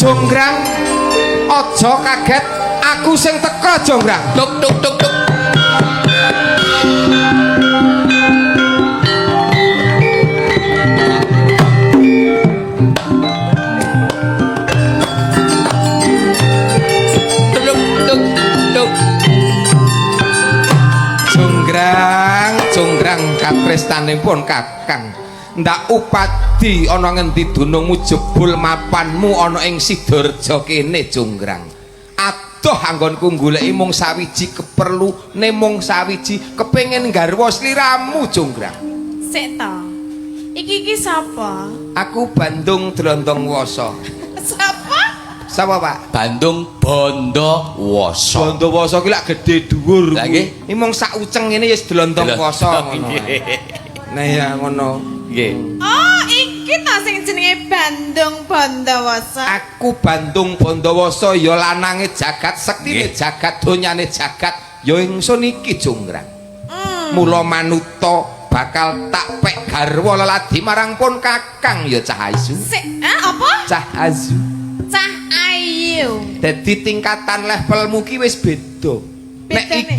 Jonggrang, aja kaget, aku sing teka Jonggrang. Duk duk duk duk. Jonggrang katrestanipun Kakang. Ndak upadi ana ngendi dunungmu jebul mapanmu ana ing Sidorejo kene Jonggrang. Adoh anggonku goleki mung sawiji keperlune mung sawiji kepengin garwa sliramu Jonggrang. Sik to. Iki sapa? Aku Bandung Drondongwasa. Sapa? Sapa Pak? Bandung Bondowoso. Bondowoso ki lak gedhe dhuwur. Lah nggih. Iki mung sak uceng ngene ya Drondongwasa ngono. Nah ya ngono. Nggih. Oh, iki to sing jenenge Bandung Bondowoso. Aku Bandung Bondowoso ya lanange jagat, sektine jagat, donyane jagat ya ingsun iki Jonggrang. Mula manuta bakal tak pek garwa leladi marang pun Kakang ya Cah Ayu. Sik, apa? Cah Ayu. Cah Ayu. Dadi tingkatan levelmu ki wis beda. Nek Bedane?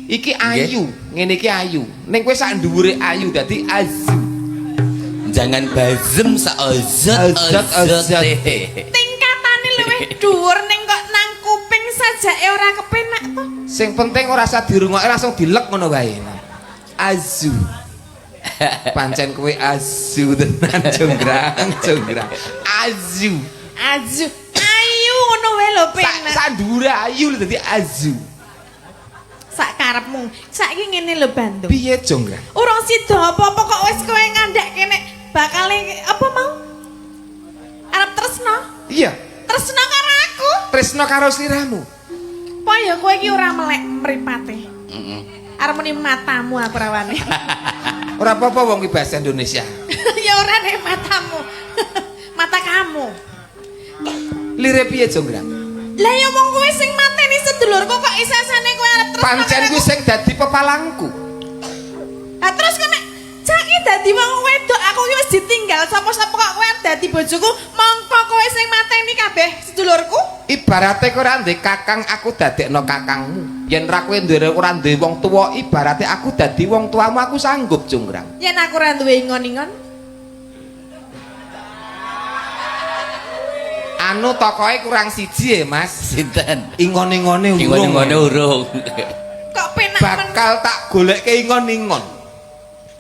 iki ayu, ngene iki ayu. Ning kowe sak dhuwure ayu dadi Ayu. Jangan bazem saozot Tingkatane luwih dhuwur ning kok nang kuping sajake ora kepenak to. Sing penting ora usah dirungokke langsung dilek ngono wae. Azu. Pancen kowe azu tenan Jonggrang. Azu. Azu. Ayu ngono wae lho penak. Sak dhuwure ayu dadi azu. Sak karepmu. Saiki ngene lho Bandung. Piye Jonggrang? Urung sida apa-apa kok wis kowe ngandhak kene bakal apa mau? Arep tresno? Iya, Tresno karo aku. tresno karo sliramu. Apa ya kowe iki ora melek mripate? Arep muni matamu aku rawane. Ora apa-apa wong ki bahasa Indonesia. Ya ora nek matamu. Mata kamu. Lire piye Jonggrang? Lah ya wong kowe sing mateni sedulurku kok isasane kowe arep tresno. Pancen kuwi sing dadi pepalangku. Lah terus kok nek caki dadi wong wedok aku ki wis ditinggal sapa-sapa kok kowe dadi bojoku mongko kowe sing mateni kabeh sedulurku. Ibarate kowe ora ndek kakang aku dadekno kakangmu. Yen ra kowe ora duwe wong tuwa ibarate aku dadi wong tuamu aku sanggup Jonggrang. Yen aku ora duwe ingon-ingon. Anu tokoe kurang siji ya Mas. Sinten? Ingon-ingone urung. Ingon-ingone urung. Kok penak Bakal tak goleke ingon-ingon.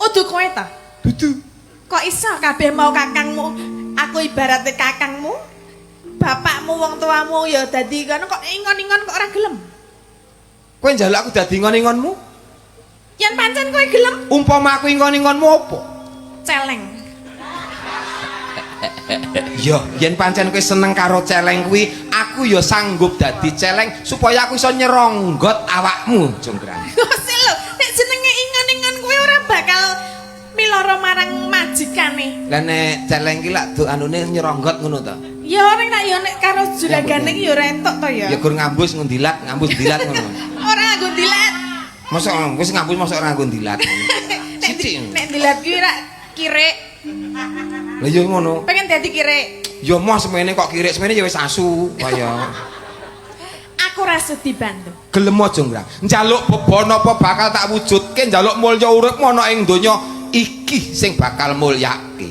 Udu kowe ta? Dudu. Kok iso kabeh mau kakangmu? Aku ibaratnya kakangmu. Bapakmu wong tuamu ya dadi kono kok ingon-ingon kok ora gelem. Kowe njaluk aku dadi ingon-ingonmu? Yen pancen kowe gelem, Umpama aku ingon-ingonmu apa? celeng. Ya, yen pancen kowe seneng karo celeng kuwi, aku ya sanggup dadi celeng supaya aku iso nyeronggot awakmu, Jonggrang. Sik lho, nek jenenge ingon-ingon kowe ora bakal miloro marang majikane. Lah nek celeng ki lak anune nyeronggot ngono to. Ya ora nek karo juragane ki ya ora entuk to ya. Ya gur ngambus ngundilat ngono. Ora nganggo dilat. Mosok wis ngambus mosok ora nganggo dilat. Sithik. Nek dilat ki ora kirek. Lah ya ngono. Pengen dadi kirek. Ya moh semene kok kirik semene ya wis asu kaya. Aku ra sudi Bandung. Gelem Jonggrang. Njaluk beban apa bakal tak wujudke, njaluk mulya uripmu ana ing donya iki sing bakal mulyake.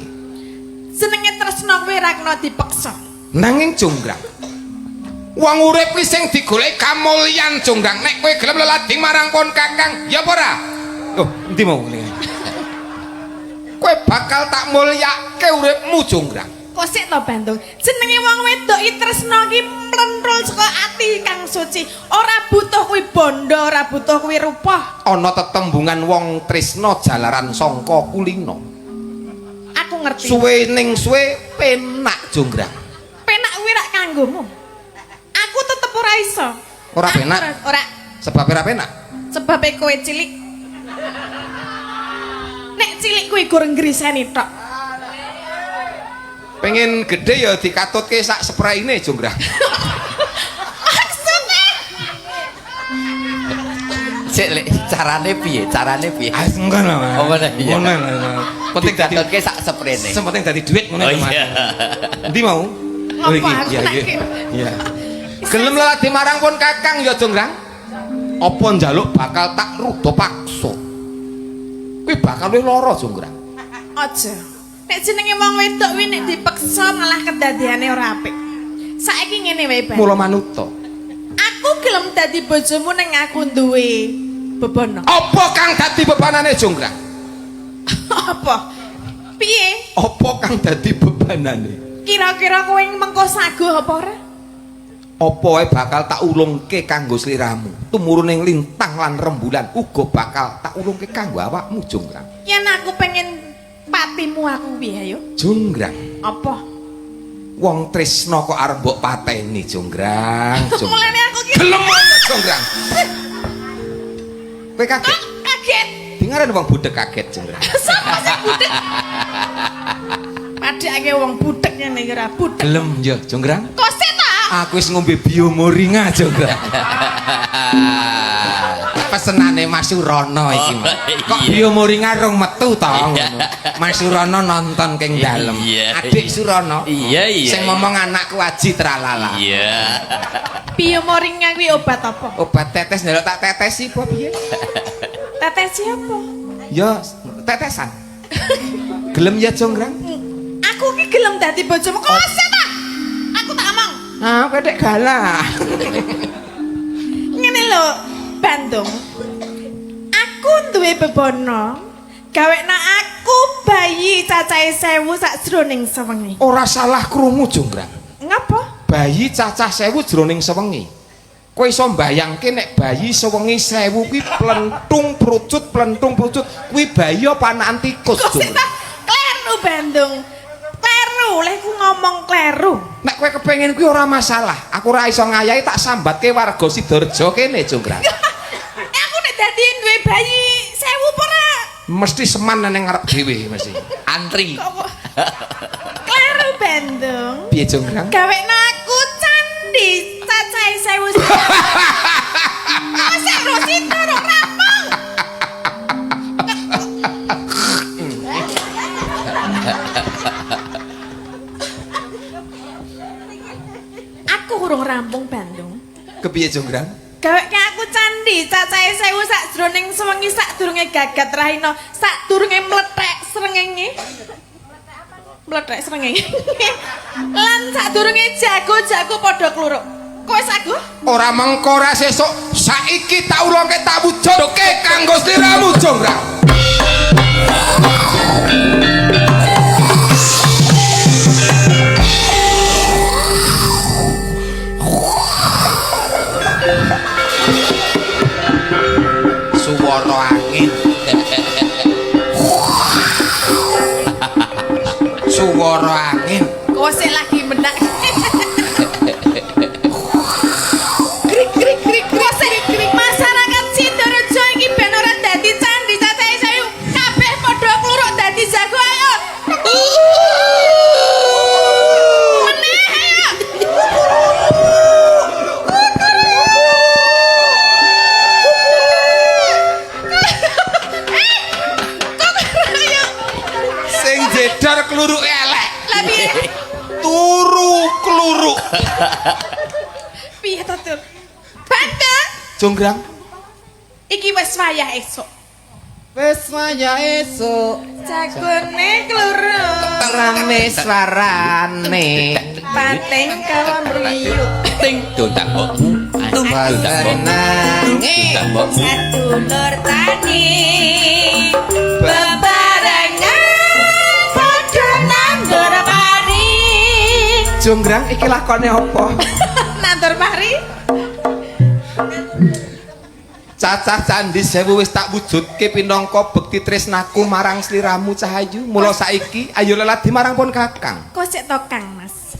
Senenge tresno kowe ra kena dipeksa. Nanging Jonggrang, wong urip kuwi sing digoleki kamulyan Jonggrang. Nek kowe gelem leladi marang pun Kakang, ya apa ora? Oh, endi mau ngene? Kowe bakal tak mulyake uripmu Jonggrang. Kok sik to Bandung? Jenenge wong wedok iki tresno ki mlentrul saka ati kang suci. Ora butuh kuwi bondo, ora butuh kuwi rupa. Ana tetembungan wong tresna jalaran sangka kulina. Aku ngerti. Suwe ning suwe penak Jonggrang. Penak kuwi rak kanggomu. Aku tetep ora iso. Ora penak? Ora. Sebab ora penak. Sebab kowe cilik. Nek cilik kuwi gur ngriseni tok. Pengen gede ya dikatutke sak spraine Jonggrang. Maksudnya Cek lek carane piye? Carane piye? Ah enggak lah Mas. Oh, ngono, iya. Ngono lah. Penting dadi Didatutke sak sprene. sementing dadi dhuwit ngono Oh ya Mas. iya. Endi mau? Apa iki, aku iya, nek iya. Iya. Gelem leladi marang pun Kakang ya Jonggrang. Apa njaluk bakal tak rudo paksa. Kuwi bakal luwih lara Jonggrang. Aja. Nek jenenge wong wedok kuwi nek dipeksa malah kedadiane ora apik. Saiki ngene wae, Bang. Mula manuta. Aku gelem dadi bojomu ning aku duwe bebono. Apa kang dadi bebanane Jonggrang? Apa? Piye? Apa kang dadi bebanane? Kira-kira kowe mengko saguh apa ora? Apa wae bakal tak ulungke kanggo sliramu. Tumurun ing lintang lan rembulan uga bakal tak ulungke kanggo awakmu Jonggrang. Yen aku pengen patimu aku piye ayo? Jonggrang. Apa? Wong tresna kok arep mbok pateni Jonggrang. Mulane aku ki Gelem ana Jonggrang. Kowe kaget. kaget. Dengaran wong budek kaget Jonggrang. Sapa sing budek? Padake wong budek ngene iki ora budek. Gelem ya Jonggrang. Kok sik ta? Aku wis ngombe biomoringa Jonggrang. Pesenane Mas Surono iki. Kok biomoringa rung metu to ngono. Mas Surono nonton keng dalem. Iya. Adik Surono. Iya. Sing ngomong anakku aji tralala. Iya. Biomoringa kuwi obat apa? Obat tetes ndelok tak tetesi apa piye? Tetes apa? Ya tetesan. Gelem ya Jonggrang? Aku ki gelem dadi bojomu. Kok sik ta? Aku tak ngomong. Ah, kowe nek galah. Ngene lho, Bandung. Aku duwe bebono. Gawekna aku bayi cacahe 1000 sakjroning sewengi. Ora salah krungu Jonggrang. Ngapa? Bayi cacah 1000 jroning sewengi. Kowe iso mbayangke nek bayi sewengi 1000 kuwi plentung prucut kuwi bayi apa anakan tikus Kok sik ta? Jonggrang. Kleru Bandung. Kleru, lehku ngomong kleru. Nek kowe kepengin kuwi ora masalah. Aku ora iso ngayahi tak sambatke warga Sidorejo kene Jonggrang. Aku nek dadi duwe bayi 1000 apa ora? Mesti seman nang ngarep dhewe mesti. Antri. Kok- Kleru Bandung. Piye Jonggrang? Gawekna aku candi cacahe 1000. Masa rosi torong rampung. Aku urung rampung Bandung. Kepiye Jonggrang? Gaweke aku candi cacahe 1000 sakjroning sewengi sadurunge gagat rahina, sadurunge mlethek srengenge. Mlethek srengenge. Lan sadurunge jago-jago padha kluruk. Kowe saguh? Ora mengko ora sesuk saiki tak ulungke tak wujudke kanggo sliramu Jonggrang. Suwara angin. Suwara angin. Kowe sik lagi menak. Krik krik krik krik krik. Masyarakat Sidorejo iki ben ora dadi candi cacahe 1000. Kabeh padha kluruk dadi jago ayo. Meneh ayo. Sing jedar kluruke elek. Lah piye? Turu kluruk. Piye to, Tur? Bandung. Jonggrang. Iki wis wayah esuk. Wis wayah esuk. Jagone kluruk. Rame suarane. Pating kawon mriyu. Ting dodak mbokmu. Sadulur tani bebarengan padha nandur pari. Jonggrang iki lakone apa? Nandur pari. Cacah candi 1000 wis tak wujudke pinangka bekti tresnaku marang sliramu Cahayu. Mula saiki ayo leladi marang pun Kakang. Kok sik to Kang Mas.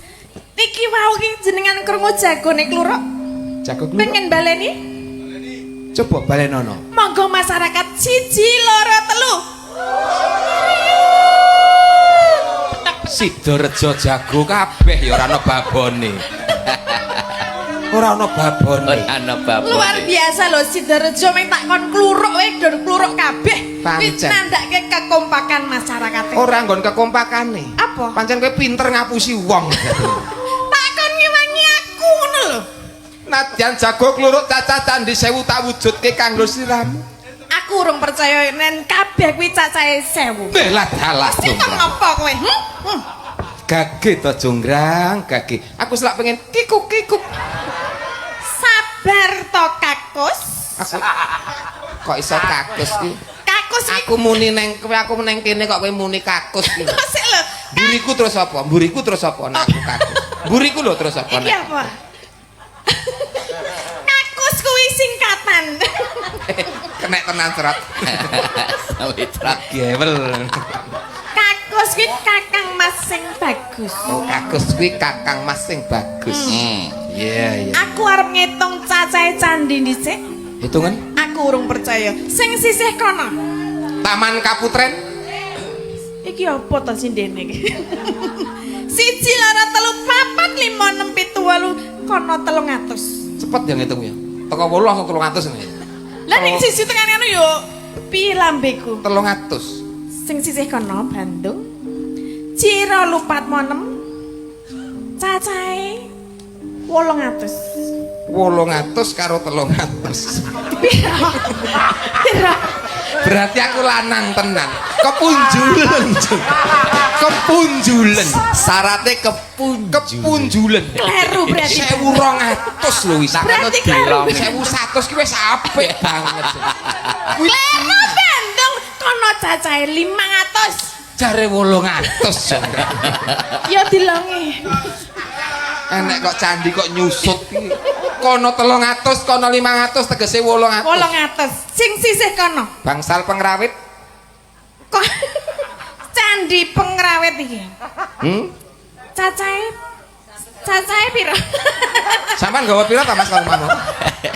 Niki wau iki jenengan krungu jagone kluruk. Jago kluruk. Pengen baleni? Coba balenono. Monggo masyarakat 1 2 3. Sidorejo jago kabeh ya ora ana babone. Ora ana babone. Ana babone. Luar biasa lho Sidorejo mek tak kon kluruk wae do kluruk kabeh. Kuwi Pancen. nandake kekompakan masyarakat. Ora nggon kekompakane. Apa? Pancen kowe pinter ngapusi wong. Tak Senadyan jago kluruk cacah candhi sewu tak wujudke kanggo sliramu. Aku urung percaya nen kabeh kuwi cacahe 1000. Lah dalah Sing Jonggrang. ngopo kowe? Gage to Jonggrang, gage. Aku selak pengen kikuk-kikuk. Sabar to kakus. Kok iso kakus ki? Kakus iki Aku muni neng kowe aku neng kene kok kowe muni kakus ki. kok sik lho. Mburiku terus apa? Mburiku terus apa? Nek aku kakus. Mburiku lho terus apa Iki nek? apa? Kakus kuwi singkatan. Kenek tenan serat. Sawetrak. Gewel. Kakus kuwi Kakang Mas sing bagus. Oh, kakus kuwi Kakang Mas sing bagus. Iya, iya. Aku arep ngitung cacahe candhi dhisik. Hitungan Aku urung percaya. Sing sisih kono. Taman Kaputren. Iki apa to sindene iki? 1 2 3 4 5 6 7 8 kono 300. Cepet ya ngitung ya. Teko 8 langsung 300 ngene. Lah ning sisi tekan ngono yo piye lambeku? 300. Sing sisih kono Bandung. Cira lupat monem. Cacahe 800. 800 karo 300. Pira? Pira? Berarti aku lanang tenan. Kepunjulen. Jung. Kepunjulen. Syaratnya kepunju. Kepunjulen. Kleru berarti. 1200 lho wis. Berarti kleru. 1100 ki wis apik banget. Kleru Bandung kono cacahe 500. Jare 800 Jung. Ya dilongi. Enek kok candi kok nyusut iki. Kono 300, kono 500 tegese 800. 800. Sing sisih kono. Bangsal pengrawit. Kok candi pengrawit iki. Cacahe pira? Sampean gawa pira ta Mas kalau mau?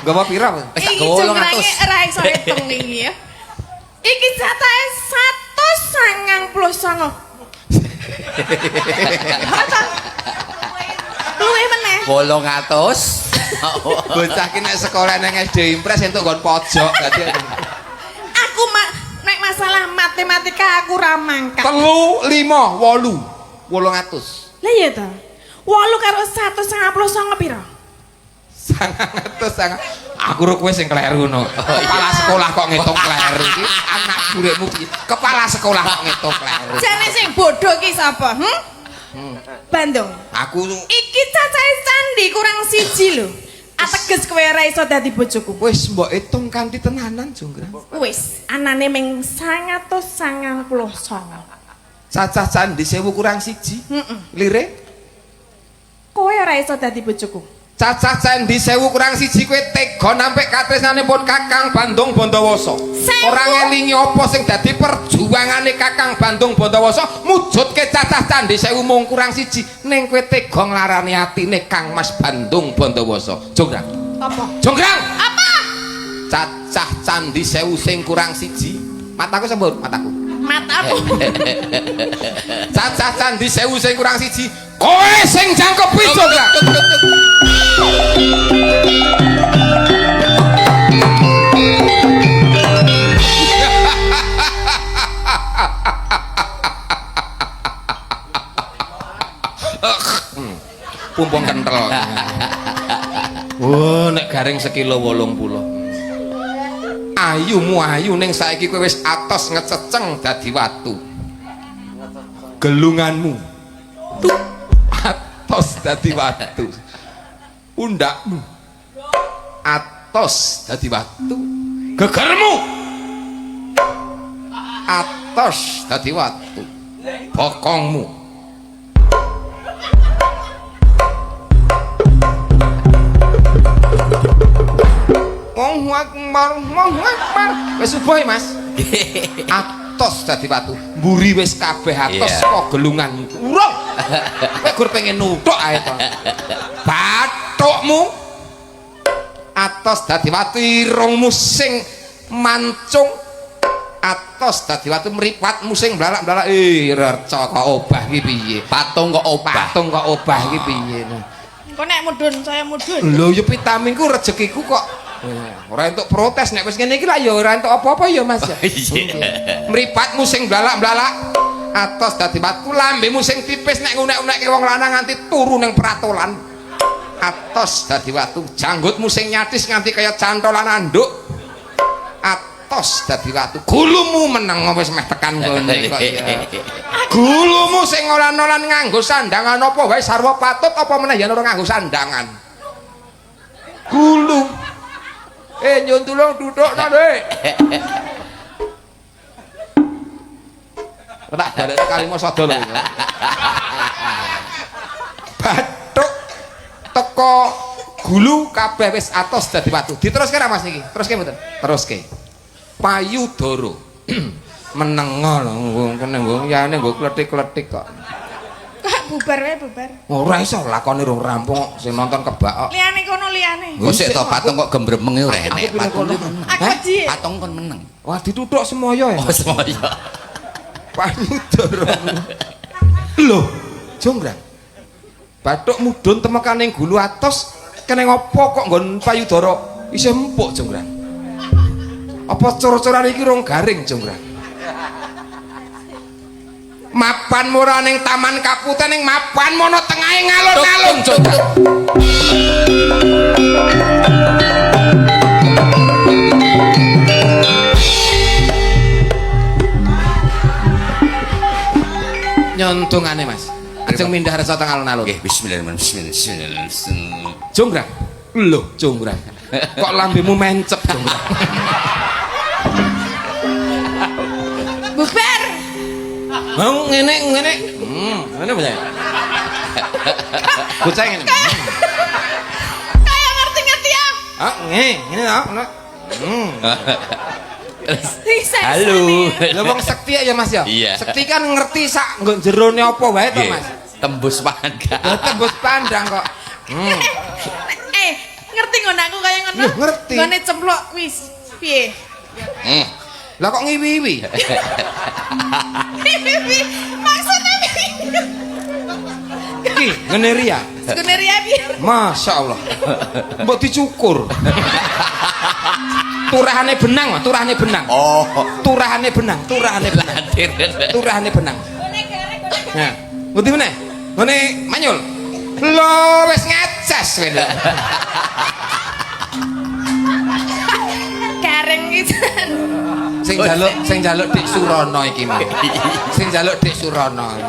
Gawa pira? Wis tak Iki gawa jumlahe 800. ora iso hitung iki ya. Iki cacahe 199. Luwih meneh. 800. Bocah ki nek sekolah nang SD Impres entuk nggon pojok dadi Aku nek masalah matematika aku ra mangkat. 3 5 8 800. Lah iya ta. 8 karo 199 pira? 900. Aku ro kowe sing kleru no. Kepala sekolah kok ngitung kleru iki anak muridmu piye? Kepala sekolah kok ngitung kleru. Jane sing bodoh ki sapa? Bandung. Aku Iki cacahe candi kurang 1 lho. Ateges kowe ora iso dadi bojoku. wis mbok hitung kanthi tenanan Jonggrang. Wis, anane ming 999. Cacah candi 1000 kurang 1. Lire Kowe ora iso dadi bojoku. cacah candi 1000 kurang 1 kowe tega nampik katresnanipun Kakang Bandung Bondowoso. Ora ngelingi apa sing dadi perjuangane Kakang Bandung Bondowoso mujudke cacah candi 1000 mung kurang 1 ning kowe tega nglarani atine Kang Mas Bandung Bondowoso. Jonggrang. Apa? Jonggrang. Apa? Cacah candi 1000 sing kurang 1. Mataku sembur, mataku. Matamu. Cacah candi 1000 sing kurang 1. Kowe sing jangkepi Jonggrang. Pumpung kentel. Oh, nek garing sekilo 80. Ayumu ayu ning saiki kowe wis atos ngececeng dadi watu. Gelunganmu atos dadi watu. Undakmu atos dadi watu. Gegermu atos dadi watu. Bokongmu Allahu Akbar, Allahu Akbar. Wis subuh Mas. Atos dadi watu. Mburi wis kabeh atos kok gelungan. Urung. Kowe gur pengen nuthuk ae to. Bathukmu atos dadi watu, irungmu sing mancung atos dadi watu, mripatmu sing blalak-blalak. Reca kok obah iki piye? Patung kok obah. Patung kok obah iki piye? Kok nek mudhun saya mudhun. Lho ya vitaminku rezekiku kok ora entuk protes nek wis ngene iki lah ya ora entuk apa-apa ya Mas ya. Mripatmu sing blalak-blalak atos dadi watu, lambemu sing tipis nek ngunek-unekke wong lanang nganti turu ning pratolan atos dadi watu, janggutmu sing nyatis nganti kaya cantolan anduk. Atos dadi watu, gulumu meneng wis meh tekan ngene kok ya. Gulumu sing olan-olan nganggo sandangan apa wae sarwa patut apa meneh yen ora nganggo sandangan. Gulu. Nyun tulung dudukno, Dik. Tak balik kali mau sodo lho. Bathuk teko gulu kabeh wis atos dadi watu. Diteruske ra Mas niki? Teruske mboten? Teruske. Payudara. Menengo lho kene nggo yane nggo kletik-kletik kok. Kok bubar wae bubar. Ora iso lakone rung rampung kok sing nonton kebak kok. Liyane kono liyane. Kok sik to patung kok gembremenge ora enek. Patung Aku ji. patung kon meneng. Wah dituthuk semoyo ya. Oh semoyo. Payudara. Lho, Jonggrang. Bathuk mudhun temekaning gulu atos kene ngopo kok nggon payudara isih empuk, Jonggrang? Apa cor-corane iki rong garing, Jonggrang? Mapan mura ning taman kaputen ning mapan mono tengahe ngalun-alun, Jonggrang. Nyontungane Mas. Ajeng mindah rasa teng alun-alun. Nggih, bismillahirrahmanirrahim. Jonggrang. Lho, Jonggrang. Kok lambemu mencep, Jonggrang? Bubar. Mau ngene. Ngene apa ya? Bocah ngene. Kayak ngerti-ngerti ya. Ah, ngene ah. Halo. Lha wong sekti ya Mas ya? Iya. Sekti kan ngerti sak nggon jerone apa wae to, Mas. Tembus pandang. Ya tembus pandang kok. Ngerti ngono aku kaya ngono. Loh, ngerti. Ngene cemplok wis piye? Lah kok ngiwi-wiwi? Maksudnya piye? Iki ngene ria. Sebenarnya piye? Masya Allah. Mbok dicukur. Turahane benang, Mas, turahane benang. Oh, Turahane benang. Turahane benang. Nah, ngerti meneh? Ngene manyul. Lho wis ngecas kowe lho. Gareng iki. Sing njaluk Dik Surono iki. Sing njaluk Dik Surono.